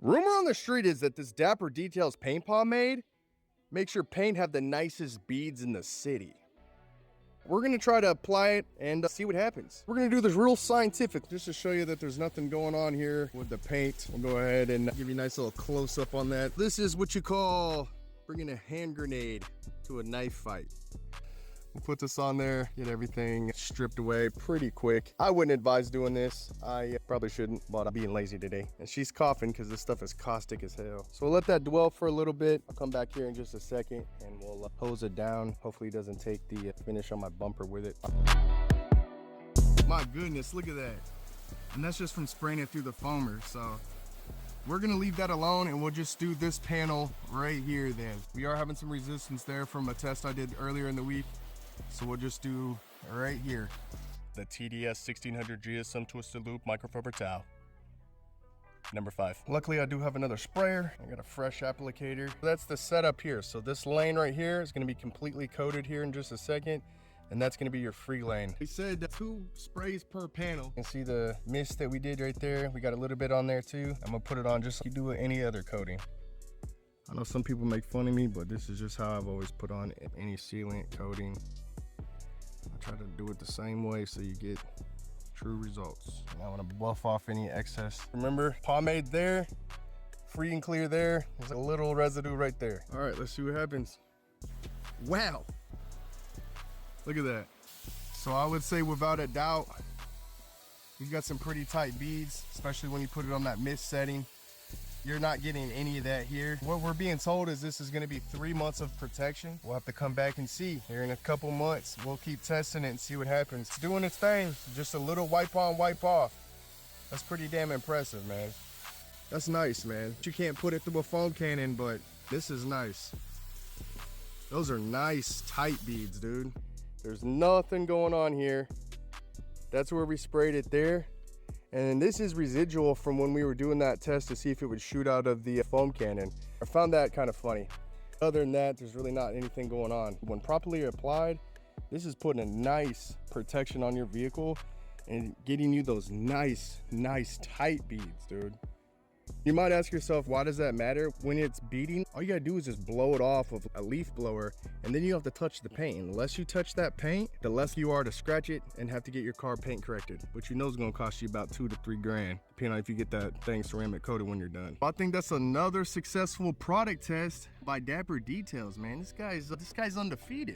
Rumor on the street is that this Dapper Details paint pomade makes your paint have the nicest beads in the city. We're gonna try to apply it and see what happens. We're gonna do this real scientific, just to show you that there's nothing going on here with the paint. We'll go ahead and give you a nice little close up on that. This is what you call bringing a hand grenade to a knife fight. We'll put this on there, get everything stripped away pretty quick. I wouldn't advise doing this. I probably shouldn't, but I'm being lazy today. And she's coughing because this stuff is caustic as hell. So we'll let that dwell for a little bit. I'll come back here in just a second and we'll hose it down. Hopefully it doesn't take the finish on my bumper with it. My goodness, look at that. And that's just from spraying it through the foamer. So we're gonna leave that alone and we'll just do this panel right here then. We are having some resistance there from a test I did earlier in the week. So we'll just do right here. The TDS 1600 GSM Twisted Loop Microfiber Towel. Number 5. Luckily I do have another sprayer. I got a fresh applicator. That's the setup here. So this lane right here is gonna be completely coated here in just a second. And that's gonna be your free lane. We said 2 sprays per panel. You can see the mist that we did right there. We got a little bit on there too. I'm gonna put it on just like you do with any other coating. I know some people make fun of me, but this is just how I've always put on any sealant coating. I try to do it the same way so you get true results. And I want to buff off any excess. Remember, pomade there, free and clear there. There's a little residue right there. All right, let's see what happens. Wow, look at that. So I would say without a doubt, you've got some pretty tight beads, especially when you put it on that mist setting. You're not getting any of that here. What we're being told is this is gonna be 3 months of protection. We'll have to come back and see here in a couple months. We'll keep testing it and see what happens. It's doing its thing. Just a little wipe on, wipe off. That's pretty damn impressive, man. That's nice, man. You can't put it through a foam cannon, but this is nice. Those are nice, tight beads, dude. There's nothing going on here. That's where we sprayed it there. And this is residual from when we were doing that test to see if it would shoot out of the foam cannon. I found that kind of funny. Other than that, there's really not anything going on. When properly applied, this is putting a nice protection on your vehicle and getting you those nice tight beads, dude. You might ask yourself, why does that matter? When it's beading, all you gotta do is just blow it off with a leaf blower, and then you have to touch the paint. And the less you touch that paint, the less you are to scratch it and have to get your car paint corrected, which you know is gonna cost you about 2 to 3 grand, depending on if you get that thing ceramic coated when you're done. I think that's another successful product test by Dapper Details, man. This guy's undefeated.